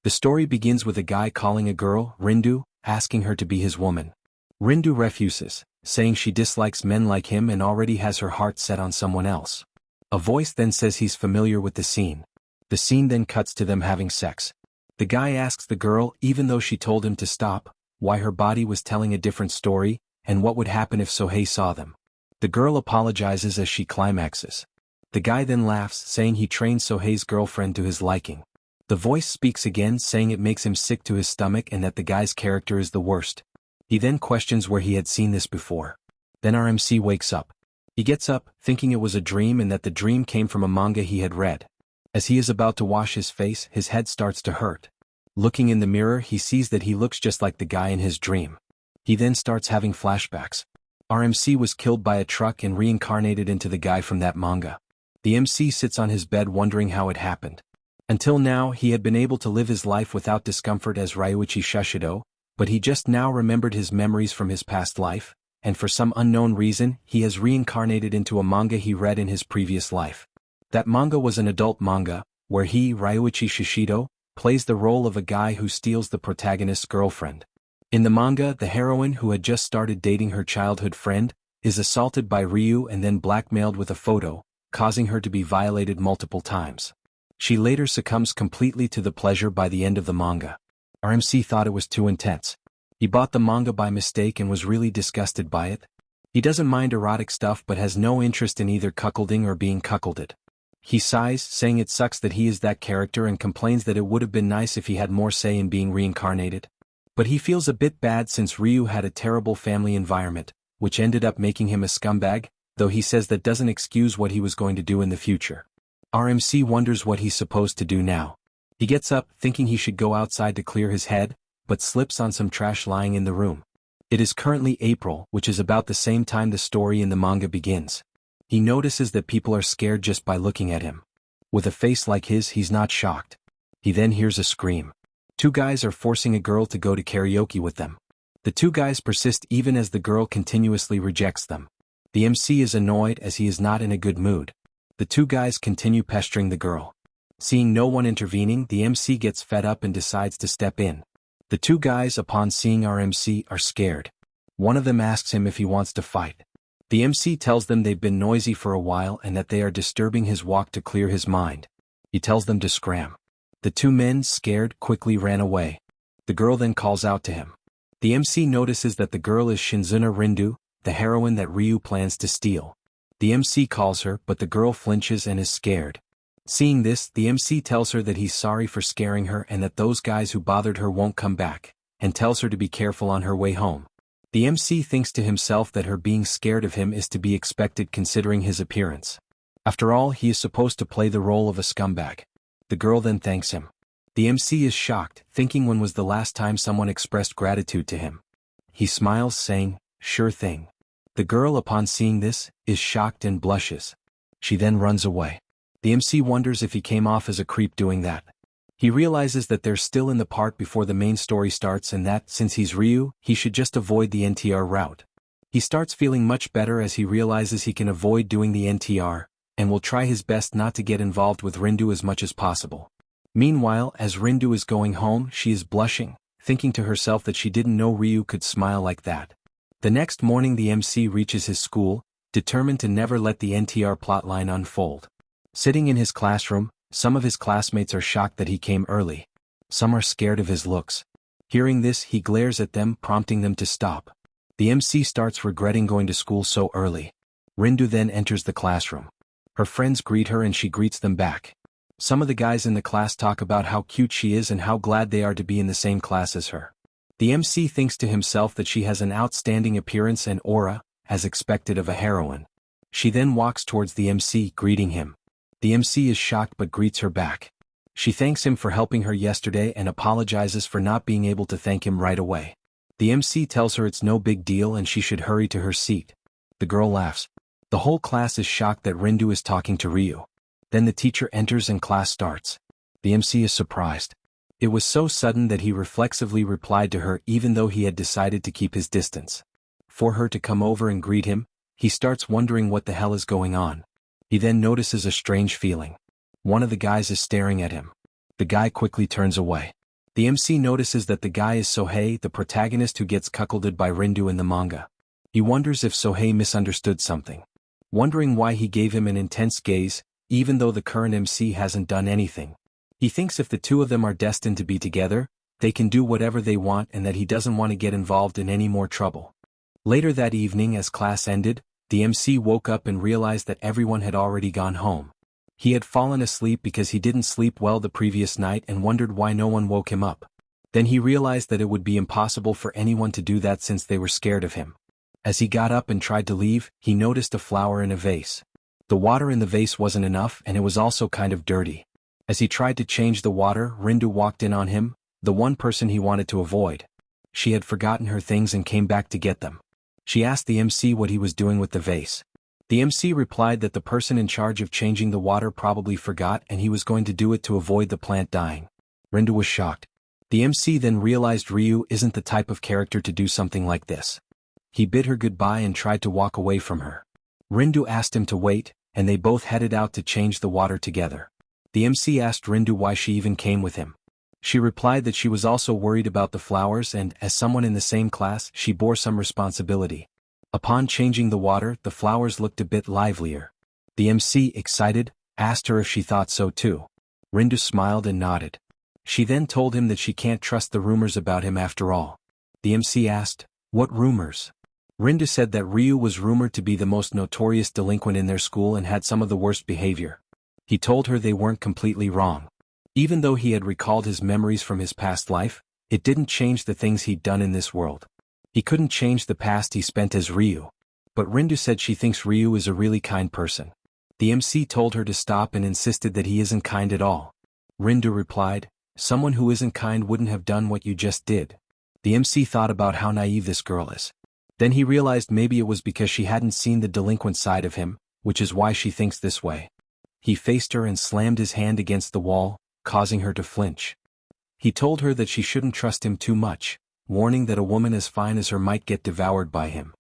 The story begins with a guy calling a girl, Rindu, asking her to be his woman. Rindu refuses, saying she dislikes men like him and already has her heart set on someone else. A voice then says he's familiar with the scene. The scene then cuts to them having sex. The guy asks the girl, even though she told him to stop, why her body was telling a different story, and what would happen if Sohei saw them. The girl apologizes as she climaxes. The guy then laughs, saying he trained Sohei's girlfriend to his liking. The voice speaks again, saying it makes him sick to his stomach and that the guy's character is the worst. He then questions where he had seen this before. Then our MC wakes up. He gets up, thinking it was a dream and that the dream came from a manga he had read. As he is about to wash his face, his head starts to hurt. Looking in the mirror, he sees that he looks just like the guy in his dream. He then starts having flashbacks. Our MC was killed by a truck and reincarnated into the guy from that manga. The MC sits on his bed wondering how it happened. Until now, he had been able to live his life without discomfort as Ryuichi Shishido, but he just now remembered his memories from his past life, and for some unknown reason, he has reincarnated into a manga he read in his previous life. That manga was an adult manga, where he, Ryuichi Shishido, plays the role of a guy who steals the protagonist's girlfriend. In the manga, the heroine who had just started dating her childhood friend, is assaulted by Ryu and then blackmailed with a photo, causing her to be violated multiple times. She later succumbs completely to the pleasure by the end of the manga. Our MC thought it was too intense. He bought the manga by mistake and was really disgusted by it. He doesn't mind erotic stuff but has no interest in either cuckolding or being cuckolded. He sighs, saying it sucks that he is that character and complains that it would have been nice if he had more say in being reincarnated. But he feels a bit bad since Ryu had a terrible family environment, which ended up making him a scumbag, though he says that doesn't excuse what he was going to do in the future. Our MC wonders what he's supposed to do now. He gets up, thinking he should go outside to clear his head, but slips on some trash lying in the room. It is currently April, which is about the same time the story in the manga begins. He notices that people are scared just by looking at him. With a face like his, he's not shocked. He then hears a scream. Two guys are forcing a girl to go to karaoke with them. The two guys persist even as the girl continuously rejects them. The MC is annoyed as he is not in a good mood. The two guys continue pestering the girl. Seeing no one intervening, the MC gets fed up and decides to step in. The two guys, upon seeing our MC, are scared. One of them asks him if he wants to fight. The MC tells them they've been noisy for a while and that they are disturbing his walk to clear his mind. He tells them to scram. The two men, scared, quickly ran away. The girl then calls out to him. The MC notices that the girl is Shinzuna Rindu, the heroine that Ryu plans to steal. The MC calls her, but the girl flinches and is scared. Seeing this, the MC tells her that he's sorry for scaring her and that those guys who bothered her won't come back, and tells her to be careful on her way home. The MC thinks to himself that her being scared of him is to be expected considering his appearance. After all, he is supposed to play the role of a scumbag. The girl then thanks him. The MC is shocked, thinking when was the last time someone expressed gratitude to him. He smiles, saying, "Sure thing." The girl, upon seeing this, is shocked and blushes. She then runs away. The MC wonders if he came off as a creep doing that. He realizes that they're still in the part before the main story starts and that, since he's Ryu, he should just avoid the NTR route. He starts feeling much better as he realizes he can avoid doing the NTR, and will try his best not to get involved with Rindu as much as possible. Meanwhile, as Rindu is going home, she is blushing, thinking to herself that she didn't know Ryu could smile like that. The next morning the MC reaches his school, determined to never let the NTR plotline unfold. Sitting in his classroom, some of his classmates are shocked that he came early. Some are scared of his looks. Hearing this, he glares at them, prompting them to stop. The MC starts regretting going to school so early. Rindu then enters the classroom. Her friends greet her and she greets them back. Some of the guys in the class talk about how cute she is and how glad they are to be in the same class as her. The MC thinks to himself that she has an outstanding appearance and aura, as expected of a heroine. She then walks towards the MC, greeting him. The MC is shocked but greets her back. She thanks him for helping her yesterday and apologizes for not being able to thank him right away. The MC tells her it's no big deal and she should hurry to her seat. The girl laughs. The whole class is shocked that Rindu is talking to Ryu. Then the teacher enters and class starts. The MC is surprised. It was so sudden that he reflexively replied to her even though he had decided to keep his distance. For her to come over and greet him, he starts wondering what the hell is going on. He then notices a strange feeling. One of the guys is staring at him. The guy quickly turns away. The MC notices that the guy is Sohei, the protagonist who gets cuckolded by Rindu in the manga. He wonders if Sohei misunderstood something. Wondering why he gave him an intense gaze, even though the current MC hasn't done anything. He thinks if the two of them are destined to be together, they can do whatever they want and that he doesn't want to get involved in any more trouble. Later that evening as class ended, the MC woke up and realized that everyone had already gone home. He had fallen asleep because he didn't sleep well the previous night and wondered why no one woke him up. Then he realized that it would be impossible for anyone to do that since they were scared of him. As he got up and tried to leave, he noticed a flower in a vase. The water in the vase wasn't enough and it was also kind of dirty. As he tried to change the water, Rindu walked in on him, the one person he wanted to avoid. She had forgotten her things and came back to get them. She asked the MC what he was doing with the vase. The MC replied that the person in charge of changing the water probably forgot and he was going to do it to avoid the plant dying. Rindu was shocked. The MC then realized Ryu isn't the type of character to do something like this. He bid her goodbye and tried to walk away from her. Rindu asked him to wait, and they both headed out to change the water together. The MC asked Rindu why she even came with him. She replied that she was also worried about the flowers and, as someone in the same class, she bore some responsibility. Upon changing the water, the flowers looked a bit livelier. The MC, excited, asked her if she thought so too. Rindu smiled and nodded. She then told him that she can't trust the rumors about him after all. The MC asked, "What rumors?" Rindu said that Ryu was rumored to be the most notorious delinquent in their school and had some of the worst behavior. He told her they weren't completely wrong. Even though he had recalled his memories from his past life, it didn't change the things he'd done in this world. He couldn't change the past he spent as Ryu. But Rindu said she thinks Ryu is a really kind person. The MC told her to stop and insisted that he isn't kind at all. Rindu replied, "Someone who isn't kind wouldn't have done what you just did." The MC thought about how naive this girl is. Then he realized maybe it was because she hadn't seen the delinquent side of him, which is why she thinks this way. He faced her and slammed his hand against the wall, causing her to flinch. He told her that she shouldn't trust him too much, warning that a woman as fine as her might get devoured by him.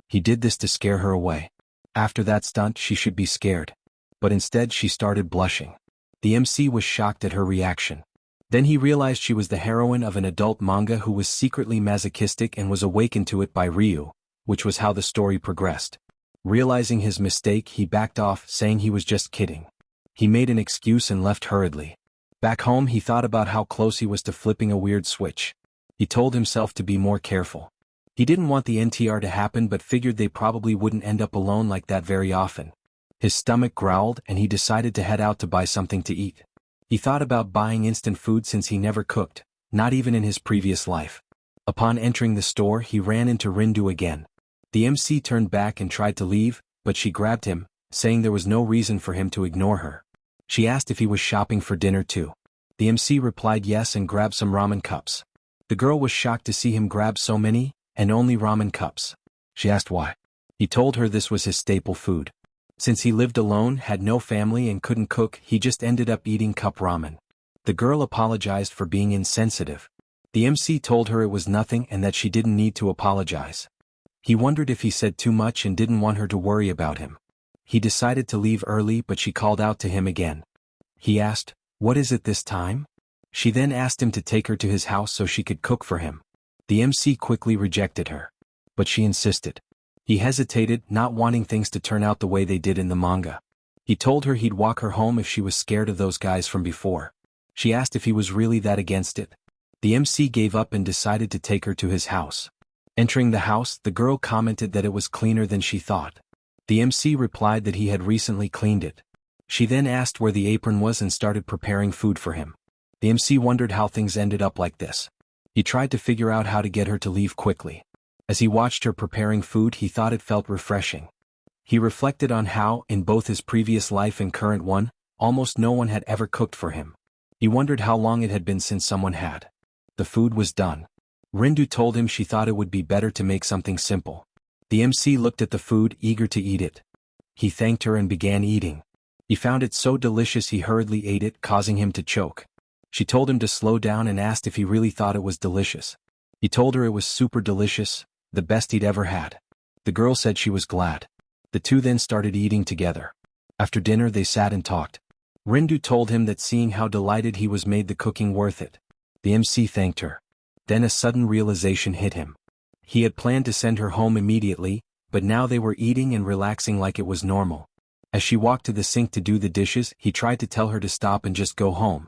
He did this to scare her away. After that stunt she should be scared. But instead she started blushing. The MC was shocked at her reaction. Then he realized she was the heroine of an adult manga who was secretly masochistic and was awakened to it by Ryu, which was how the story progressed. Realizing his mistake, he backed off, saying he was just kidding. He made an excuse and left hurriedly. Back home he thought about how close he was to flipping a weird switch. He told himself to be more careful. He didn't want the NTR to happen but figured they probably wouldn't end up alone like that very often. His stomach growled and he decided to head out to buy something to eat. He thought about buying instant food since he never cooked, not even in his previous life. Upon entering the store he ran into Rindu again. The MC turned back and tried to leave, but she grabbed him, saying there was no reason for him to ignore her. She asked if he was shopping for dinner too. The MC replied yes and grabbed some ramen cups. The girl was shocked to see him grab so many, and only ramen cups. She asked why. He told her this was his staple food. Since he lived alone, had no family and couldn't cook, he just ended up eating cup ramen. The girl apologized for being insensitive. The MC told her it was nothing and that she didn't need to apologize. He wondered if he said too much and didn't want her to worry about him. He decided to leave early but she called out to him again. He asked, "What is it this time?" She then asked him to take her to his house so she could cook for him. The MC quickly rejected her. But she insisted. He hesitated, not wanting things to turn out the way they did in the manga. He told her he'd walk her home if she was scared of those guys from before. She asked if he was really that against it. The MC gave up and decided to take her to his house. Entering the house, the girl commented that it was cleaner than she thought. The MC replied that he had recently cleaned it. She then asked where the apron was and started preparing food for him. The MC wondered how things ended up like this. He tried to figure out how to get her to leave quickly. As he watched her preparing food, he thought it felt refreshing. He reflected on how, in both his previous life and current one, almost no one had ever cooked for him. He wondered how long it had been since someone had. The food was done. Rindu told him she thought it would be better to make something simple. The MC looked at the food, eager to eat it. He thanked her and began eating. He found it so delicious he hurriedly ate it, causing him to choke. She told him to slow down and asked if he really thought it was delicious. He told her it was super delicious, the best he'd ever had. The girl said she was glad. The two then started eating together. After dinner they sat and talked. Rindu told him that seeing how delighted he was made the cooking worth it. The MC thanked her. Then a sudden realization hit him. He had planned to send her home immediately, but now they were eating and relaxing like it was normal. As she walked to the sink to do the dishes, he tried to tell her to stop and just go home.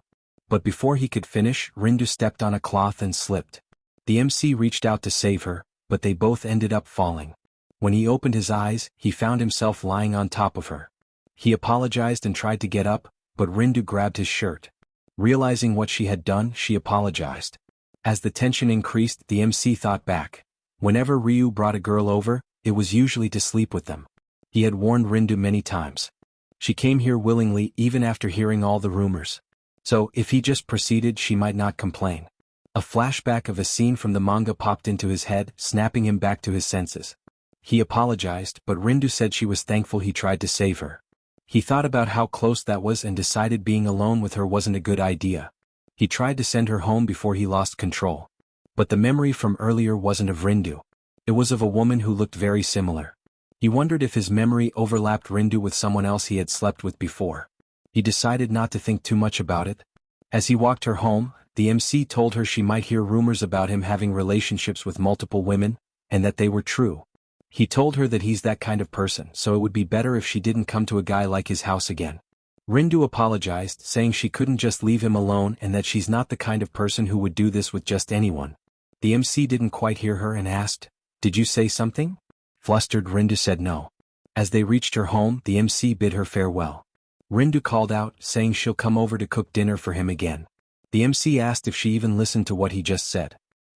But before he could finish, Rindu stepped on a cloth and slipped. The MC reached out to save her, but they both ended up falling. When he opened his eyes, he found himself lying on top of her. He apologized and tried to get up, but Rindu grabbed his shirt. Realizing what she had done, she apologized. As the tension increased, the MC thought back. Whenever Ryu brought a girl over, it was usually to sleep with them. He had warned Rindu many times. She came here willingly even after hearing all the rumors. So, if he just proceeded, she might not complain. A flashback of a scene from the manga popped into his head, snapping him back to his senses. He apologized, but Rindu said she was thankful he tried to save her. He thought about how close that was and decided being alone with her wasn't a good idea. He tried to send her home before he lost control. But the memory from earlier wasn't of Rindu. It was of a woman who looked very similar. He wondered if his memory overlapped Rindu with someone else he had slept with before. He decided not to think too much about it. As he walked her home, the MC told her she might hear rumors about him having relationships with multiple women, and that they were true. He told her that he's that kind of person, so it would be better if she didn't come to a guy like his house again. Rindu apologized, saying she couldn't just leave him alone and that she's not the kind of person who would do this with just anyone. The MC didn't quite hear her and asked, "Did you say something?" Flustered, Rindu said no. As they reached her home, the MC bid her farewell. Rindu called out, saying she'll come over to cook dinner for him again. The MC asked if she even listened to what he just said.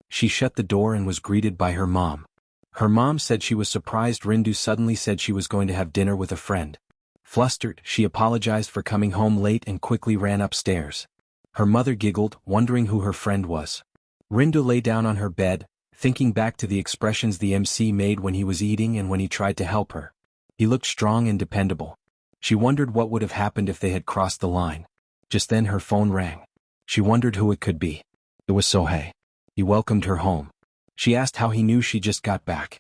She shut the door and was greeted by her mom. Her mom said she was surprised Rindu suddenly said she was going to have dinner with a friend. Flustered, she apologized for coming home late and quickly ran upstairs. Her mother giggled, wondering who her friend was. Rindu lay down on her bed, thinking back to the expressions the MC made when he was eating and when he tried to help her. He looked strong and dependable. She wondered what would have happened if they had crossed the line. Just then her phone rang. She wondered who it could be. It was Sohei. He welcomed her home. She asked how he knew she just got back.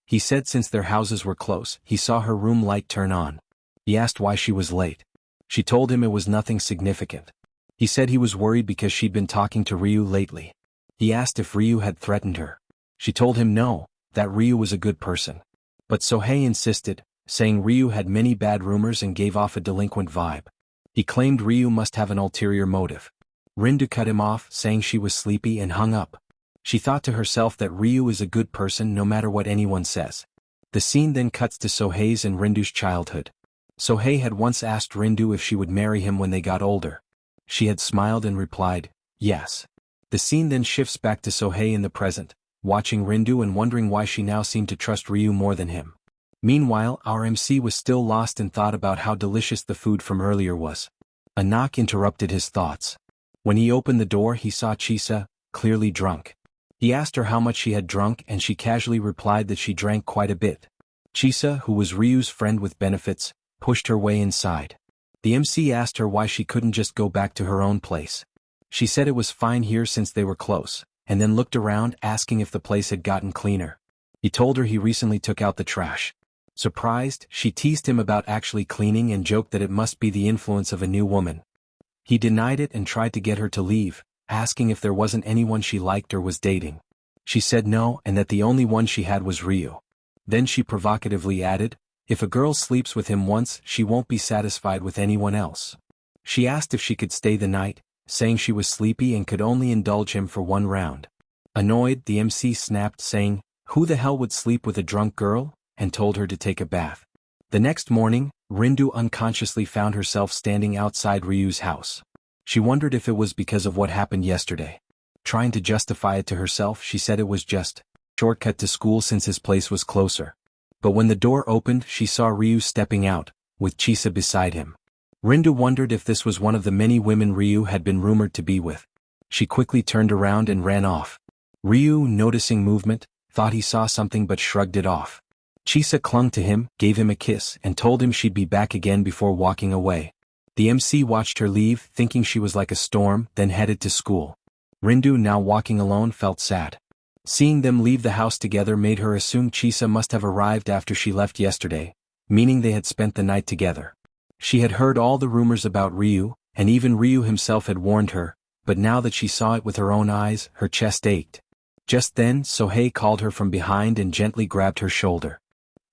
He said since their houses were close, he saw her room light turn on. He asked why she was late. She told him it was nothing significant. He said he was worried because she'd been talking to Ryu lately. He asked if Ryu had threatened her. She told him no, that Ryu was a good person. But Sohei insisted, saying Ryu had many bad rumors and gave off a delinquent vibe. He claimed Ryu must have an ulterior motive. Rindu cut him off, saying she was sleepy, and hung up. She thought to herself that Ryu is a good person no matter what anyone says. The scene then cuts to Sohei's and Rindu's childhood. Sohei had once asked Rindu if she would marry him when they got older. She had smiled and replied, yes. The scene then shifts back to Sohei in the present, watching Rindu and wondering why she now seemed to trust Ryu more than him. Meanwhile, our MC was still lost in thought about how delicious the food from earlier was. A knock interrupted his thoughts. When he opened the door, he saw Chisa, clearly drunk. He asked her how much she had drunk and she casually replied that she drank quite a bit. Chisa, who was Ryu's friend with benefits, pushed her way inside. The MC asked her why she couldn't just go back to her own place. She said it was fine here since they were close, and then looked around asking if the place had gotten cleaner. He told her he recently took out the trash. Surprised, she teased him about actually cleaning and joked that it must be the influence of a new woman. He denied it and tried to get her to leave, asking if there wasn't anyone she liked or was dating. She said no and that the only one she had was Ryu. Then she provocatively added, if a girl sleeps with him once, she won't be satisfied with anyone else. She asked if she could stay the night, saying she was sleepy and could only indulge him for one round. Annoyed, the MC snapped, saying, who the hell would sleep with a drunk girl, and told her to take a bath. The next morning, Rindu unconsciously found herself standing outside Ryu's house. She wondered if it was because of what happened yesterday. Trying to justify it to herself, she said it was just a shortcut to school since his place was closer. But when the door opened, she saw Ryu stepping out, with Chisa beside him. Rindu wondered if this was one of the many women Ryu had been rumored to be with. She quickly turned around and ran off. Ryu, noticing movement, thought he saw something but shrugged it off. Chisa clung to him, gave him a kiss, and told him she'd be back again before walking away. The MC watched her leave, thinking she was like a storm, then headed to school. Rindu, now walking alone, felt sad. Seeing them leave the house together made her assume Chisa must have arrived after she left yesterday, meaning they had spent the night together. She had heard all the rumors about Ryu, and even Ryu himself had warned her, but now that she saw it with her own eyes, her chest ached. Just then, Sohei called her from behind and gently grabbed her shoulder.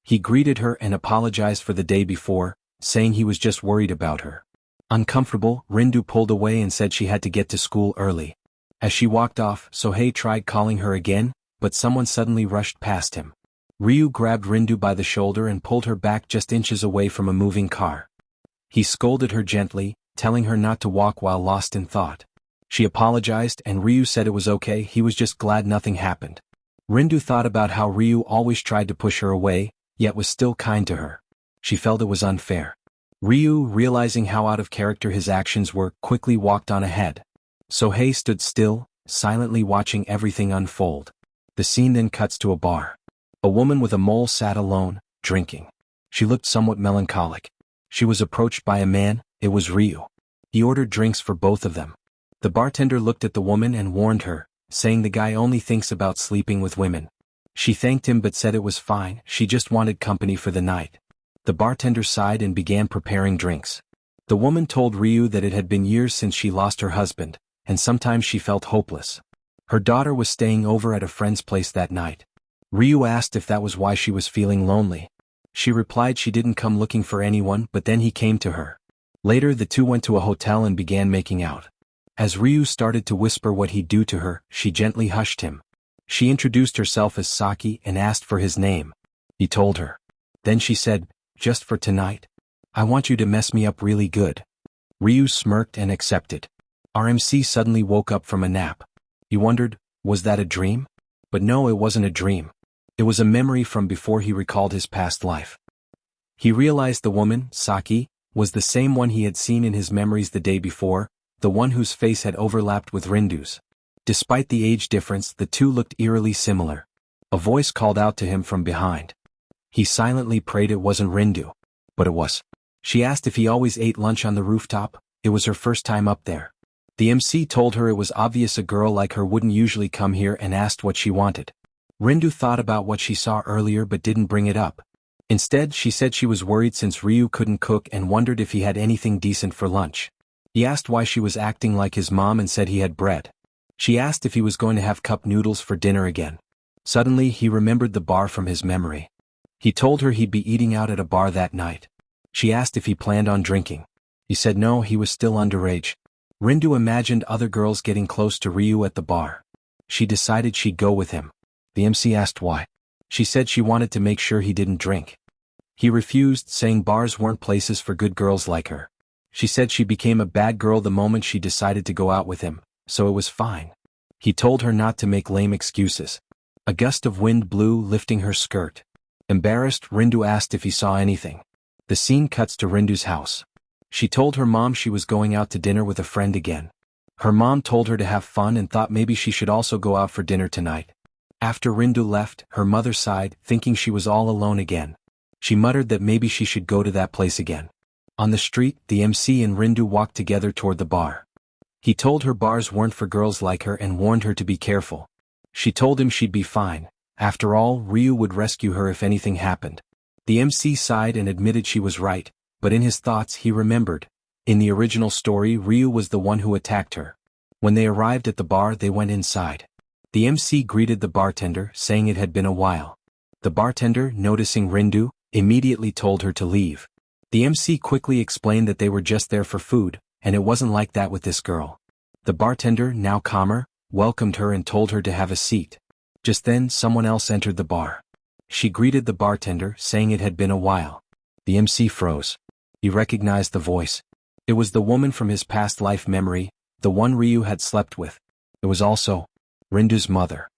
He greeted her and apologized for the day before, saying he was just worried about her. Uncomfortable, Rindu pulled away and said she had to get to school early. As she walked off, Sohei tried calling her again, but someone suddenly rushed past him. Ryu grabbed Rindu by the shoulder and pulled her back just inches away from a moving car. He scolded her gently, telling her not to walk while lost in thought. She apologized and Ryu said it was okay, he was just glad nothing happened. Rindu thought about how Ryu always tried to push her away, yet was still kind to her. She felt it was unfair. Ryu, realizing how out of character his actions were, quickly walked on ahead. Sohei stood still, silently watching everything unfold. The scene then cuts to a bar. A woman with a mole sat alone, drinking. She looked somewhat melancholic. She was approached by a man, it was Ryu. He ordered drinks for both of them. The bartender looked at the woman and warned her, saying the guy only thinks about sleeping with women. She thanked him but said it was fine, she just wanted company for the night. The bartender sighed and began preparing drinks. The woman told Ryu that it had been years since she lost her husband, and sometimes she felt hopeless. Her daughter was staying over at a friend's place that night. Ryu asked if that was why she was feeling lonely. She replied she didn't come looking for anyone, but then he came to her. Later the two went to a hotel and began making out. As Ryu started to whisper what he'd do to her, she gently hushed him. She introduced herself as Saki and asked for his name. He told her. Then she said, "Just for tonight. I want you to mess me up really good." Ryu smirked and accepted. RMC suddenly woke up from a nap. He wondered, was that a dream? But no, it wasn't a dream. It was a memory from before he recalled his past life. He realized the woman, Saki, was the same one he had seen in his memories the day before, the one whose face had overlapped with Rindu's. Despite the age difference, the two looked eerily similar. A voice called out to him from behind. He silently prayed it wasn't Rindu. But it was. She asked if he always ate lunch on the rooftop. It was her first time up there. The MC told her it was obvious a girl like her wouldn't usually come here and asked what she wanted. Rindu thought about what she saw earlier but didn't bring it up. Instead, she said she was worried since Ryu couldn't cook and wondered if he had anything decent for lunch. He asked why she was acting like his mom and said he had bread. She asked if he was going to have cup noodles for dinner again. Suddenly, he remembered the bar from his memory. He told her he'd be eating out at a bar that night. She asked if he planned on drinking. He said no, he was still underage. Rindu imagined other girls getting close to Ryu at the bar. She decided she'd go with him. The MC asked why. She said she wanted to make sure he didn't drink. He refused, saying bars weren't places for good girls like her. She said she became a bad girl the moment she decided to go out with him, so it was fine. He told her not to make lame excuses. A gust of wind blew, lifting her skirt. Embarrassed, Rindu asked if he saw anything. The scene cuts to Rindu's house. She told her mom she was going out to dinner with a friend again. Her mom told her to have fun and thought maybe she should also go out for dinner tonight. After Rindu left, her mother sighed, thinking she was all alone again. She muttered that maybe she should go to that place again. On the street, the MC and Rindu walked together toward the bar. He told her bars weren't for girls like her and warned her to be careful. She told him she'd be fine. After all, Ryu would rescue her if anything happened. The MC sighed and admitted she was right, but in his thoughts he remembered. In the original story, Ryu was the one who attacked her. When they arrived at the bar, they went inside. The MC greeted the bartender, saying it had been a while. The bartender, noticing Rindu, immediately told her to leave. The MC quickly explained that they were just there for food, and it wasn't like that with this girl. The bartender, now calmer, welcomed her and told her to have a seat. Just then, someone else entered the bar. She greeted the bartender, saying it had been a while. The MC froze. He recognized the voice. It was the woman from his past life memory, the one Ryu had slept with. It was also Rindu's mother.